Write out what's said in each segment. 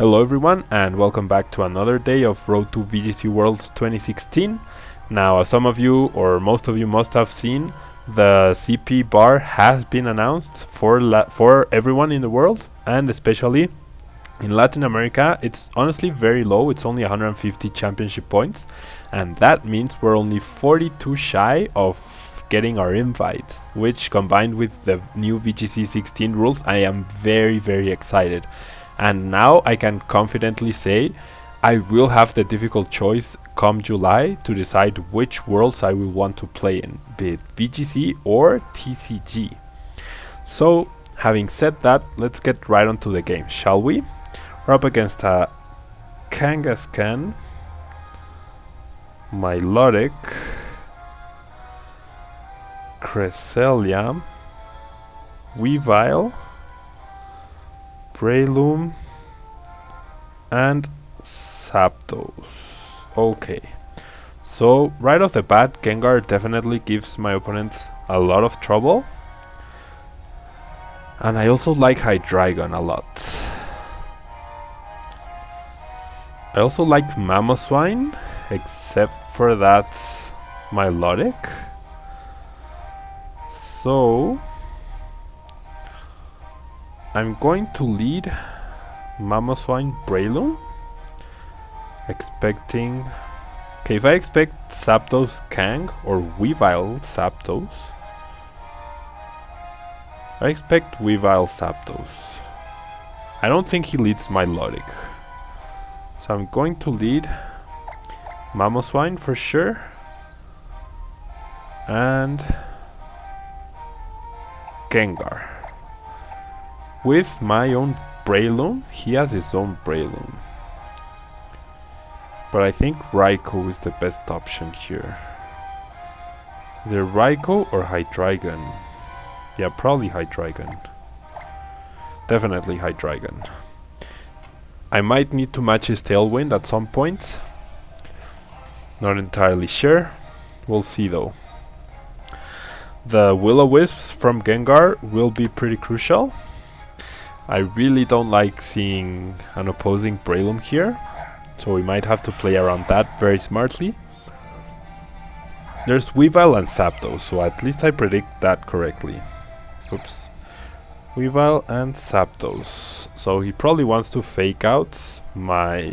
Hello everyone and welcome back to another day of Road to VGC Worlds 2016. Now, as some of you or most of you must have seen, the CP bar has been announced for everyone in the world, and especially in Latin America. It's honestly very low. It's only 150 championship points, and that means we're only 42 shy of getting our invite, which combined with the new VGC 16 rules, I am very excited. And now I can confidently say I will have the difficult choice come July to decide which worlds I will want to play in, be it VGC or TCG. So, having said that, let's get right onto the game, shall we? We're up against a Kangaskhan, Milotic, Cresselia, Weavile, Breloom, and Zapdos. Okay, so right off the bat, Gengar definitely gives my opponent a lot of trouble, and I also like Hydreigon a lot. I also like Mamoswine, except for that Milotic. So I'm going to lead Mamoswine Breloom, expecting... Okay, if I expect Zapdos Kang or Weavile Zapdos, I expect Weavile Zapdos. I don't think he leads Milotic, so I'm going to lead Mamoswine for sure, and Gengar. With my own Breloom, he has his own Breloom. But I think Raikou is the best option here. Either Raikou or Hydreigon. Yeah, probably Hydreigon. Definitely Hydreigon. I might need to match his Tailwind at some point. Not entirely sure. We'll see though. The Will-O-Wisps from Gengar will be pretty crucial. I really don't like seeing an opposing Breloom here, so we might have to play around that very smartly. There's Weavile and Zapdos, so at least I predict that correctly. Oops. Weavile and Zapdos. So he probably wants to fake out my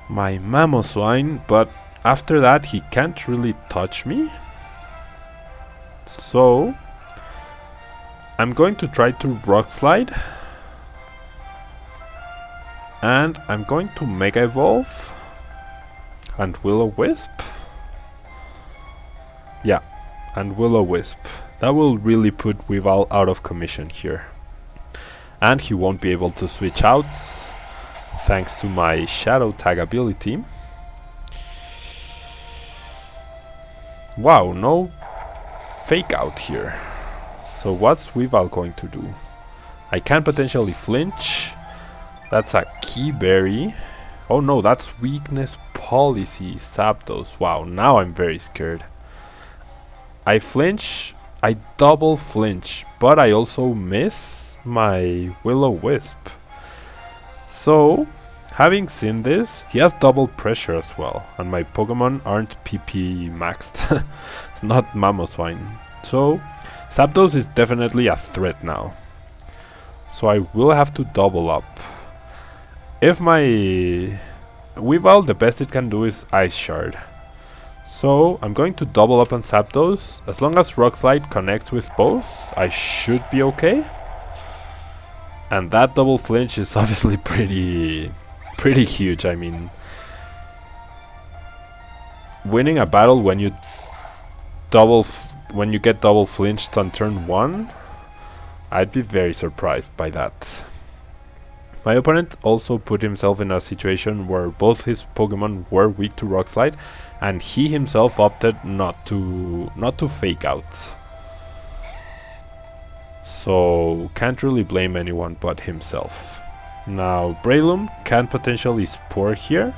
Mamoswine, but after that he can't really touch me. So I'm going to try to Rock Slide, and I'm going to Mega Evolve and Will-O-Wisp. Yeah, and Will-O-Wisp. That will really put Weavile out of commission here, and he won't be able to switch out thanks to my Shadow Tag ability. Wow, no fake out here. So what's Weavile going to do? I can potentially flinch. That's a Key Berry. Oh no, that's Weakness Policy, Zapdos. Wow, now I'm very scared. I flinch, I double flinch, but I also miss my Will-O-Wisp. So, having seen this, he has double pressure as well, and my Pokemon aren't PP maxed, not Mamoswine. So Zapdos is definitely a threat now, so I will have to double up. If my Weavile, the best it can do is Ice Shard, so I'm going to double up on Zapdos. As long as Rock Slide connects with both, I should be okay. And that double flinch is obviously pretty huge. I mean, winning a battle when you get double flinched on turn 1, I'd be very surprised by that. My opponent also put himself in a situation where both his Pokemon were weak to Rock Slide, and he himself opted not to fake out. So can't really blame anyone but himself. Now Breloom can potentially Spore here,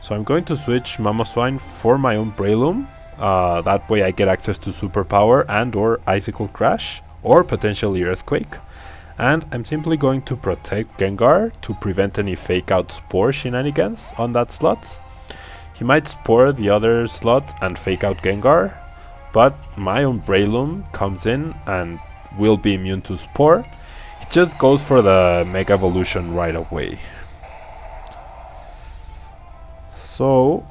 so I'm going to switch Mamoswine for my own Breloom. That way I get access to Superpower and or Icicle Crash, or potentially Earthquake. And I'm simply going to protect Gengar to prevent any fake out Spore shenanigans on that slot. He might Spore the other slot and fake out Gengar, but my own Breloom comes in and will be immune to Spore. He just goes for the Mega Evolution right away. So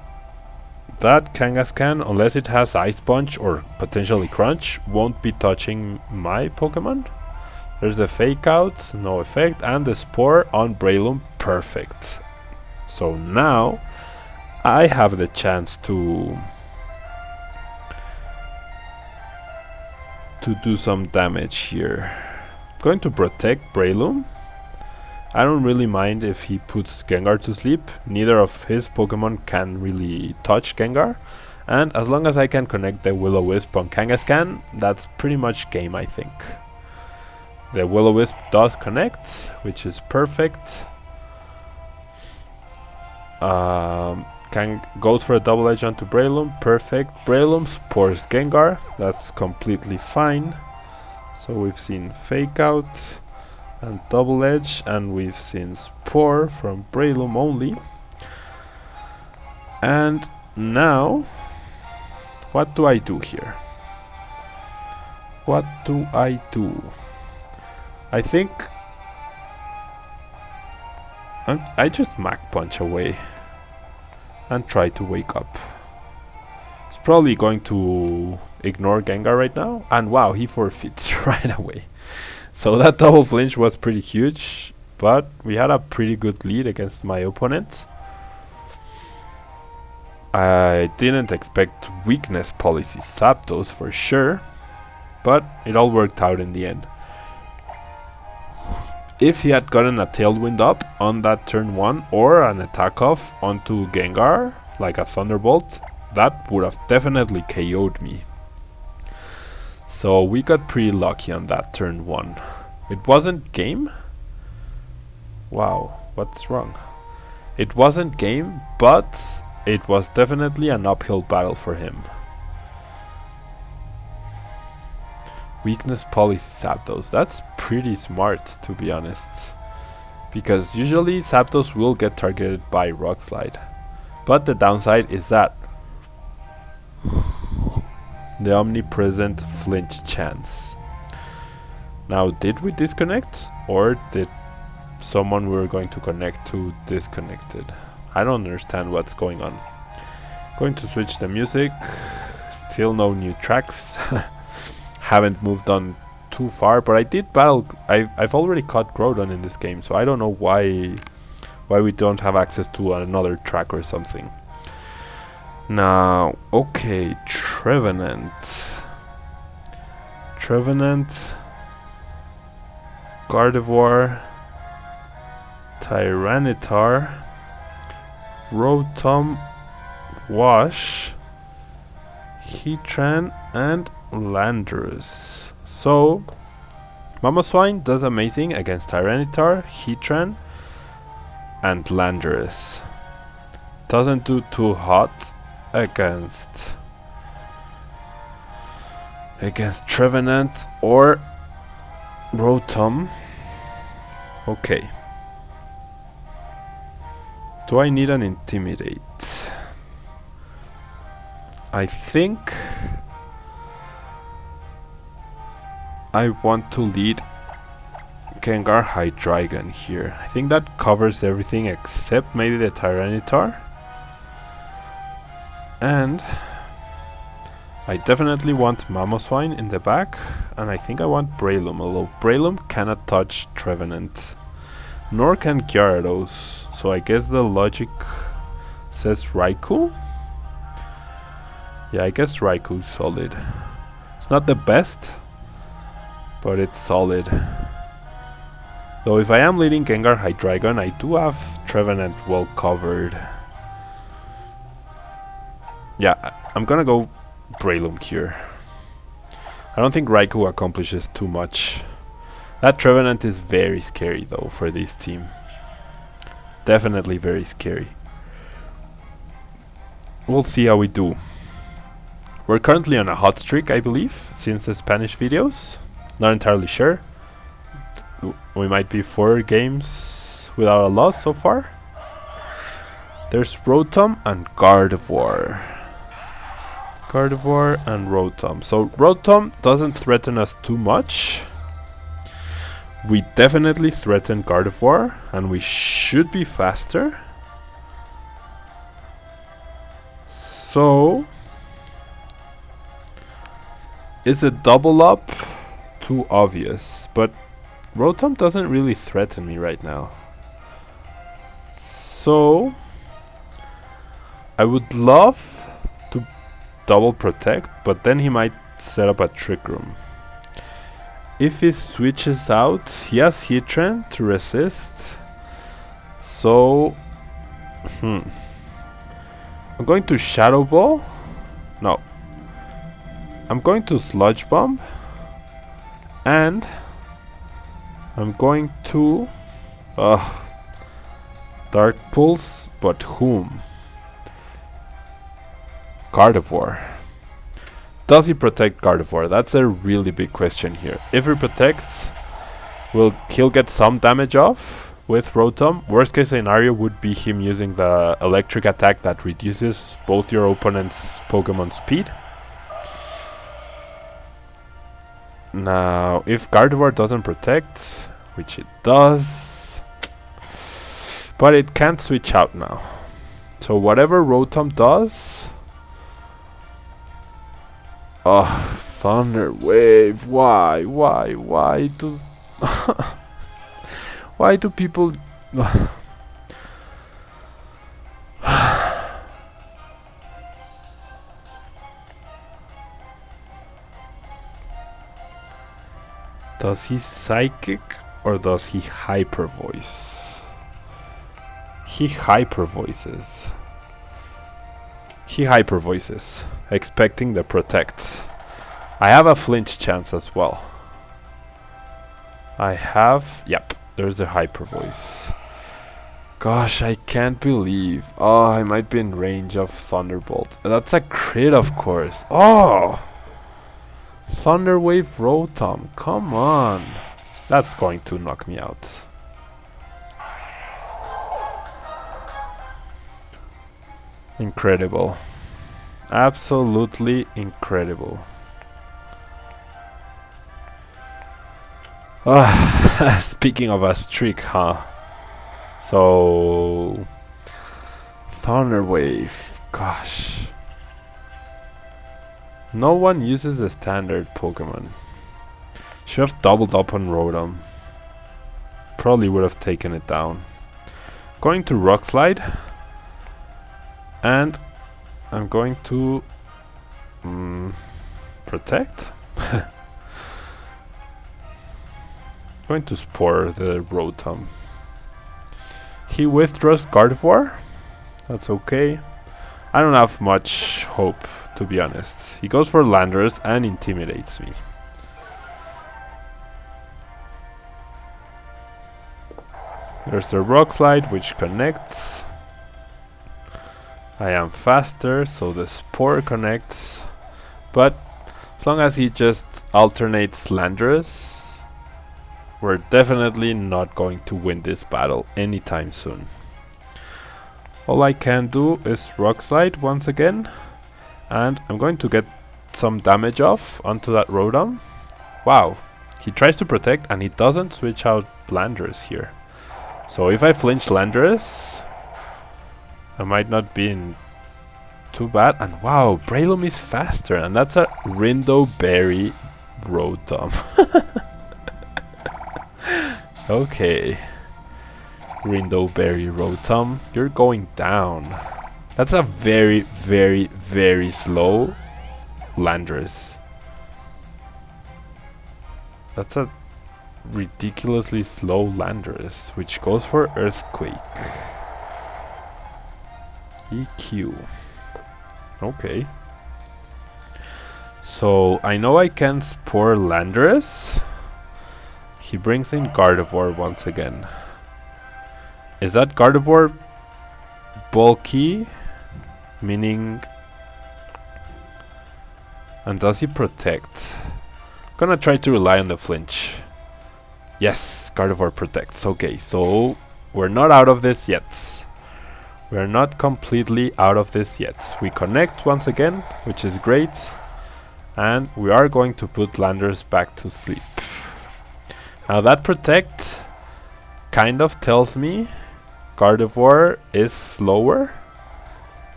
that Kangaskhan, unless it has Ice Punch or potentially Crunch, won't be touching my Pokemon. There's the Fake Out, no effect, and the Spore on Breloom, perfect. So now I have the chance to do some damage here. I'm going to protect Breloom. I don't really mind if he puts Gengar to sleep. Neither of his Pokemon can really touch Gengar. And as long as I can connect the Will-O-Wisp on Kangaskhan, that's pretty much game, I think. The Will-O-Wisp does connect, which is perfect. Goes for a double edge onto Breloom, perfect. Breloom Spores Gengar, that's completely fine. So we've seen Fake Out and double edge, and we've seen Spore from Breloom only. And now, what do I do here? What do I do? I think I just Mach Punch away and try to wake up. It's probably going to ignore Gengar right now, and wow, he forfeits right away. So that double flinch was pretty huge, but we had a pretty good lead against my opponent. I didn't expect weakness policy Zapdos for sure, but it all worked out in the end. If he had gotten a Tailwind up on that turn 1 or an attack off onto Gengar, like a Thunderbolt, that would have definitely KO'd me. So we got pretty lucky on that turn 1. It wasn't game? Wow, what's wrong? It wasn't game, but it was definitely an uphill battle for him. Weakness policy Zapdos, that's pretty smart to be honest. Because usually Zapdos will get targeted by Rock Slide. But the downside is that the omnipresent flinch chance. Now, did we disconnect, or did someone we were going to connect to disconnected? I don't understand what's going on. Going to switch the music. Still no new tracks. Haven't moved on too far, but I did battle. I've already caught Groudon in this game, so I don't know why we don't have access to another track or something. Now, okay, Trevenant, Gardevoir, Tyranitar, Rotom, Wash, Heatran, and Landorus. So, Mamoswine does amazing against Tyranitar, Heatran, and Landorus. Doesn't do too hot against Trevenant or Rotom. Okay. Do I need an Intimidate? I think I want to lead Gengar Hydreigon here. I think that covers everything except maybe the Tyranitar. And I definitely want Mamoswine in the back, and I think I want Breloom, although Breloom cannot touch Trevenant, nor can Gyarados, so I guess the logic says Raikou? Yeah, I guess Raikou's solid. It's not the best, but it's solid. Though if I am leading Gengar Hydreigon, I do have Trevenant well covered. Yeah, I'm gonna go Breloom here. I don't think Raikou accomplishes too much. That Trevenant is very scary though for this team. Definitely very scary. We'll see how we do. We're currently on a hot streak, I believe, since the Spanish videos. Not entirely sure. we might be 4 games without a loss so far. There's Rotom and Gardevoir. Gardevoir and Rotom. So Rotom doesn't threaten us too much. We definitely threaten Gardevoir, and we should be faster. So, is a double up too obvious? But Rotom doesn't really threaten me right now. So, I would love to double protect, but then he might set up a Trick Room. If he switches out, he has Heatran to resist. So, I'm going to Shadow Ball. No. I'm going to Sludge Bomb. And I'm going to Dark Pulse, but whom? Gardevoir. Does he protect Gardevoir? That's a really big question here. If he protects, he'll get some damage off with Rotom. Worst case scenario would be him using the electric attack that reduces both your opponent's Pokemon speed. Now, if Gardevoir doesn't protect, which it does, but it can't switch out now. So whatever Rotom does, Thunder Wave. Why do why do people does he Psychic or does he Hyper Voice? He Hyper Voices. He Hyper Voices, expecting the protect. I have a flinch chance as well. Yep, there's a Hyper Voice. Gosh, I can't believe. Oh, I might be in range of Thunderbolt. That's a crit, of course. Oh! Thunder Wave Rotom, come on. That's going to knock me out. Incredible. Absolutely incredible. Speaking of a streak, huh? So, Thunder Wave. Gosh. No one uses the standard Pokemon. Should have doubled up on Rotom. Probably would have taken it down. Going to Rock Slide. And I'm going to protect. Going to Spore the Rotom. He withdraws Gardevoir. That's okay. I don't have much hope, to be honest. He goes for Landorus and intimidates me. There's a Rock Slide which connects. I am faster, so the Spore connects. But as long as he just alternates Landorus, we're definitely not going to win this battle anytime soon. All I can do is Rock Slide once again, and I'm going to get some damage off onto that Rotom. Wow, he tries to protect and he doesn't switch out Landorus here. So if I flinch Landorus, I might not be in too bad. And wow, Breloom is faster, and that's a Rindo Berry Rotom. Okay, Rindo Berry Rotom, you're going down. That's a very, very, very slow Landorus. That's a ridiculously slow Landorus, which goes for Earthquake. EQ. Okay. So I know I can Spore Landorus. He brings in Gardevoir once again. Is that Gardevoir bulky? Meaning... And does he protect? Gonna try to rely on the flinch. Yes, Gardevoir protects. Okay, so we're not out of this yet. We're not completely out of this yet. We connect once again, which is great. And we are going to put Landers back to sleep. Now that protect kind of tells me Gardevoir is slower,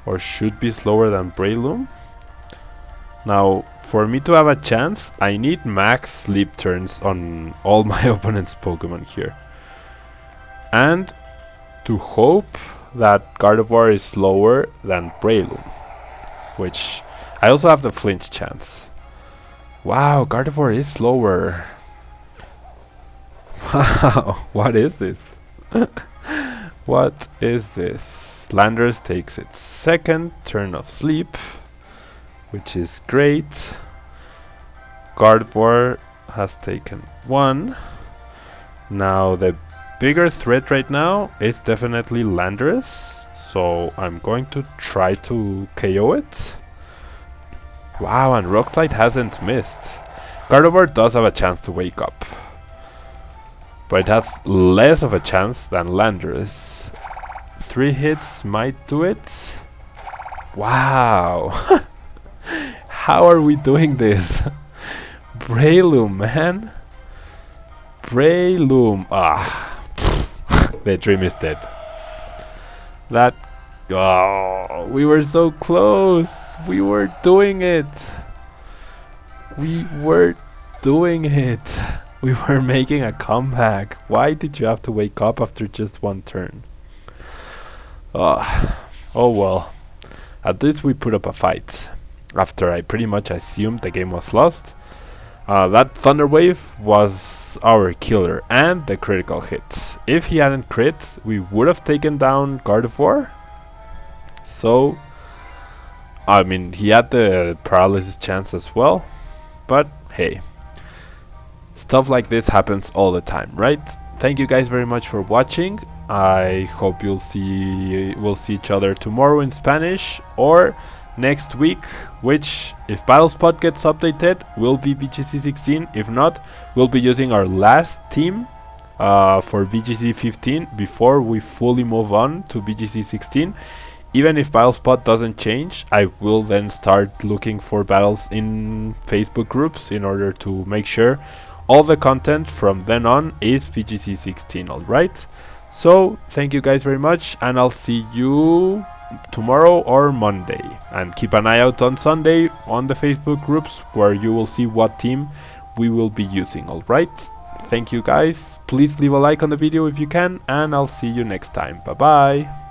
or should be slower than Breloom. Now, for me to have a chance, I need max sleep turns on all my opponent's Pokemon here. And to hope that Gardevoir is slower than Breloom, which I also have the flinch chance. Wow, Gardevoir is slower. Wow, what is this? What is this? Landers takes its second turn of sleep, which is great. Gardevoir has taken one. Now the bigger threat right now is definitely Landers, so I'm going to try to KO it. Wow, and Rock Slide hasn't missed. Gardevoir does have a chance to wake up, but it has less of a chance than Landers. 3 hits might do it. Wow. How are we doing this? Breloom, man. Breloom. Ah. The dream is dead. That. Oh, we were so close. We were doing it. We were doing it. We were making a comeback. Why did you have to wake up after just one turn? Oh well. At least we put up a fight. After I pretty much assumed the game was lost. That Thunder Wave was our killer and the critical hit. If he hadn't crit, we would have taken down Gardevoir. So, I mean, he had the paralysis chance as well. But hey, stuff like this happens all the time, right? Thank you guys very much for watching. I hope we'll see each other tomorrow in Spanish or next week, which, if Battlespot gets updated, will be VGC 16. If not, we'll be using our last team for VGC 15 before we fully move on to VGC 16. Even if Battlespot doesn't change, I will then start looking for battles in Facebook groups in order to make sure all the content from then on is VGC 16, alright? So, thank you guys very much, and I'll see you tomorrow or Monday. And keep an eye out on Sunday on the Facebook groups, where you will see what team we will be using, alright? Thank you guys, please leave a like on the video if you can, and I'll see you next time. Bye bye!